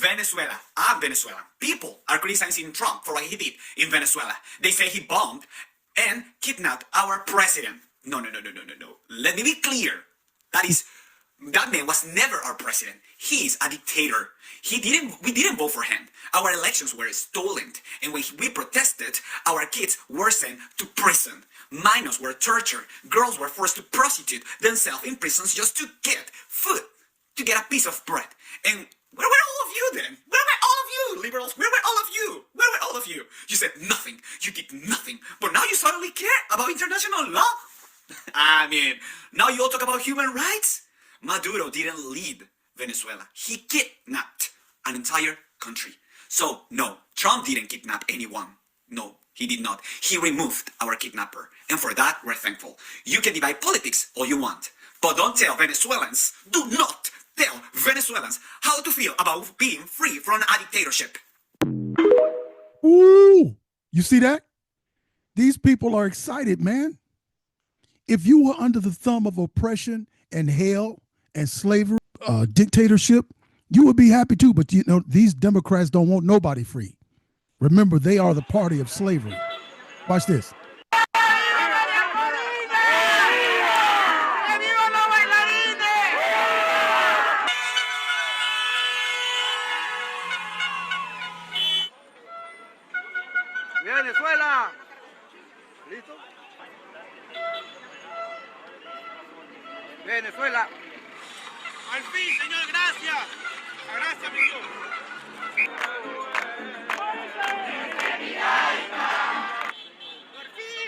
Venezuela, Venezuela. People are criticizing Trump for what he did in Venezuela. They say he bombed and kidnapped our president. No. Let me be clear. That man was never our president. He is a dictator. We didn't vote for him. Our elections were stolen. And when we protested, our kids were sent to prison. Minors were tortured. Girls were forced to prostitute themselves in prisons just to get food, to get a piece of bread. And where were all of you then? Where were all of you, liberals? Where were all of you? Where were all of you? You said nothing. You did nothing. But now you suddenly care about international law? I mean, now you all talk about human rights? Maduro didn't lead Venezuela. He kidnapped an entire country. So, no, Trump didn't kidnap anyone. No, he did not. He removed our kidnapper. And for that, we're thankful. You can divide politics all you want. But don't tell Venezuelans, do not tell Venezuelans how to feel about being free from a dictatorship. Ooh, you see that? These people are excited, man. If you were under the thumb of oppression and hell and slavery, dictatorship, you would be happy too. But you know, these Democrats don't want nobody free. Remember, they are the party of slavery. Watch this. Venezuela. ¿Listo? Venezuela. Al fin, señor, gracias. Gracias, mi Dios.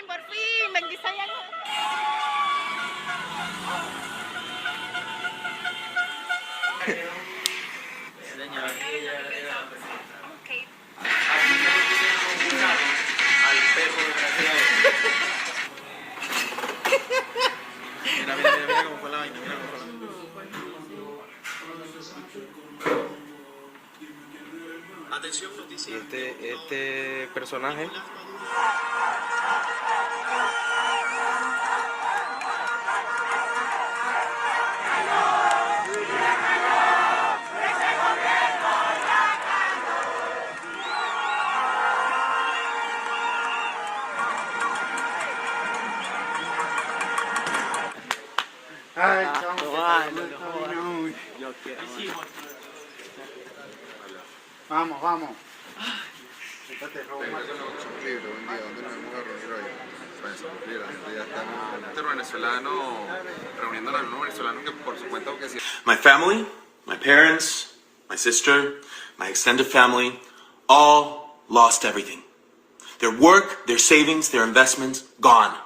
Por fin, bendice a Okay. Al perro desgraciado. Mira cómo fue la vaina, mira cómo fue la vaina. Atención, noticia. Este personaje Ay, vamos, vamos. My family, my parents, my sister, my extended family, all lost everything. Their work, their savings, their investments, gone.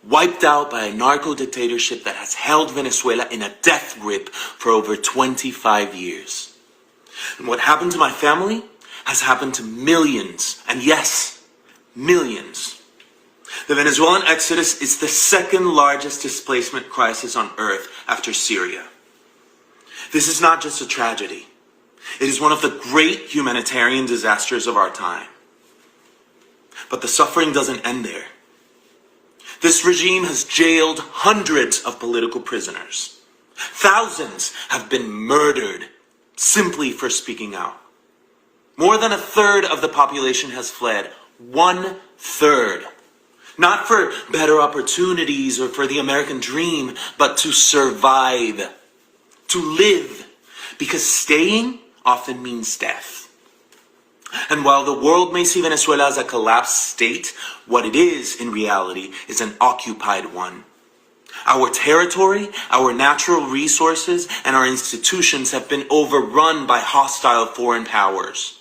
Wiped out by a narco dictatorship that has held Venezuela in a death grip for over 25 years. And what happened to my family has happened to millions, and yes, millions. The Venezuelan exodus is the second largest displacement crisis on earth after Syria. This is not just a tragedy. It is one of the great humanitarian disasters of our time. But the suffering doesn't end there. This regime has jailed hundreds of political prisoners. Thousands have been murdered simply for speaking out. More than a third of the population has fled. 1/3. Not for better opportunities or for the American dream, but to survive. To live. Because staying often means death. And while the world may see Venezuela as a collapsed state, what it is in reality is an occupied one. Our territory, our natural resources, and our institutions have been overrun by hostile foreign powers.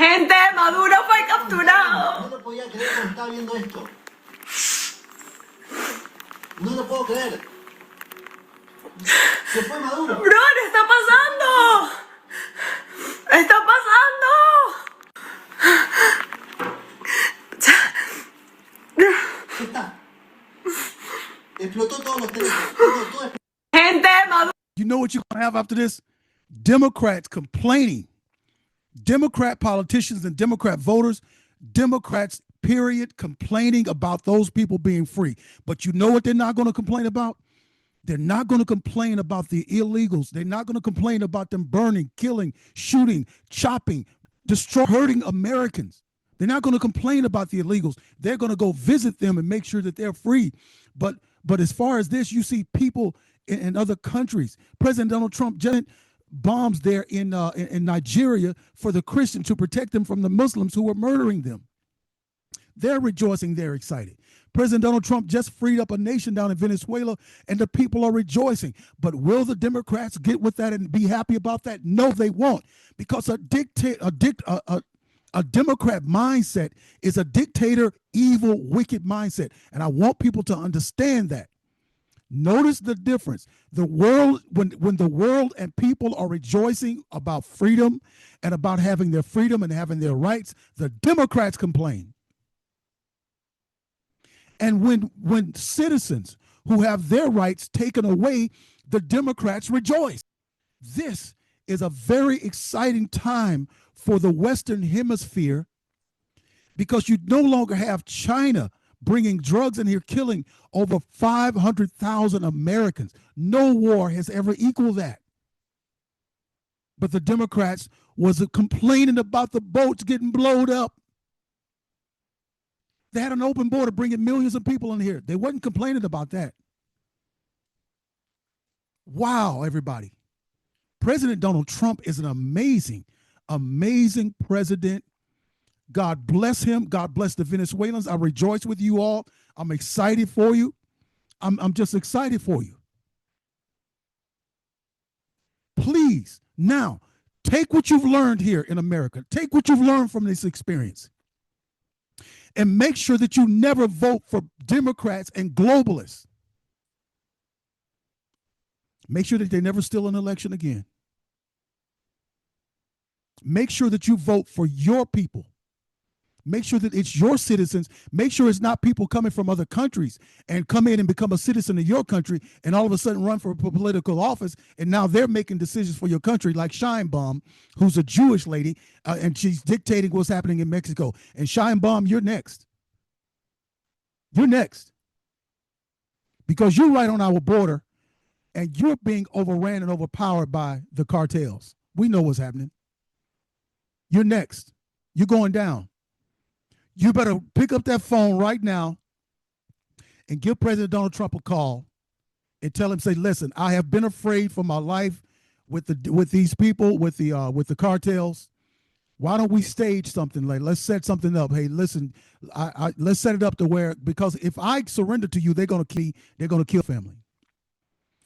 Gente, Maduro fue capturado. No lo podía creer cuando estaba viendo esto. No lo puedo creer. Se fue Maduro. Bro, está pasando. Está pasando. ¿Qué está? Explotó todos los teléfonos. Gente, Maduro. You know what you're going to have after this? Democrats complaining. Democrat politicians and Democrat voters, Democrats, period, complaining about those people being free. But you know what they're not going to complain about? They're not going to complain about the illegals. They're not going to complain about them burning, killing, shooting, chopping, hurting Americans. They're not going to complain about the illegals. They're going to go visit them and make sure that they're free. But as far as this, you see people in other countries. President Donald Trump just bombs there in Nigeria for the Christians to protect them from the Muslims who were murdering them. They're rejoicing. They're excited. President Donald Trump just freed up a nation down in Venezuela, and the people are rejoicing. But will the Democrats get with that and be happy about that? No, they won't, because a Democrat mindset is a dictator, evil, wicked mindset. And I want people to understand that. Notice the difference. The world, when the world and people are rejoicing about freedom and about having their freedom and having their rights, the Democrats complain. And when citizens who have their rights taken away, the Democrats rejoice. This is a very exciting time for the Western Hemisphere, because you no longer have China bringing drugs in here, killing over 500,000 Americans. No war has ever equaled that. But the Democrats was complaining about the boats getting blown up. They had an open border bringing millions of people in here. They wasn't complaining about that. Wow, everybody. President Donald Trump is an amazing, amazing president. God bless him. God bless the Venezuelans. I rejoice with you all. I'm excited for you. I'm just excited for you. Please, now, take what you've learned here in America. Take what you've learned from this experience. And make sure that you never vote for Democrats and globalists. Make sure that they never steal an election again. Make sure that you vote for your people. Make sure that it's your citizens. Make sure it's not people coming from other countries and come in and become a citizen of your country and all of a sudden run for political office, and now they're making decisions for your country, like Scheinbaum, who's a Jewish lady, and she's dictating what's happening in Mexico. And Scheinbaum, you're next. You're next. Because you're right on our border, and you're being overran and overpowered by the cartels. We know what's happening. You're next. You're going down. You better pick up that phone right now and give President Donald Trump a call and tell him, say, listen, I have been afraid for my life with these people, with the cartels. Why don't we stage something? Like, let's set something up. Hey, listen, let's set it up to where, because if I surrender to you, they're gonna kill family.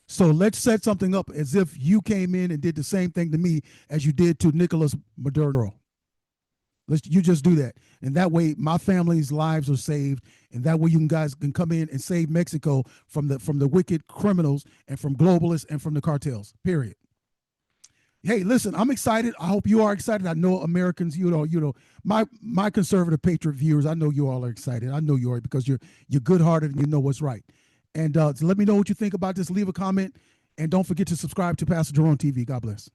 So let's set something up as if you came in and did the same thing to me as you did to Nicolas Maduro. You just do that, and that way my family's lives are saved, and that way you guys can come in and save Mexico from the wicked criminals and from globalists and from the cartels. Period. Hey, listen, I'm excited. I hope you are excited. I know Americans, my conservative patriot viewers, I know you all are excited. I know you are, because you're good-hearted and you know what's right. And so let me know what you think about this. Leave a comment, and don't forget to subscribe to Pastor Jerone TV. God bless.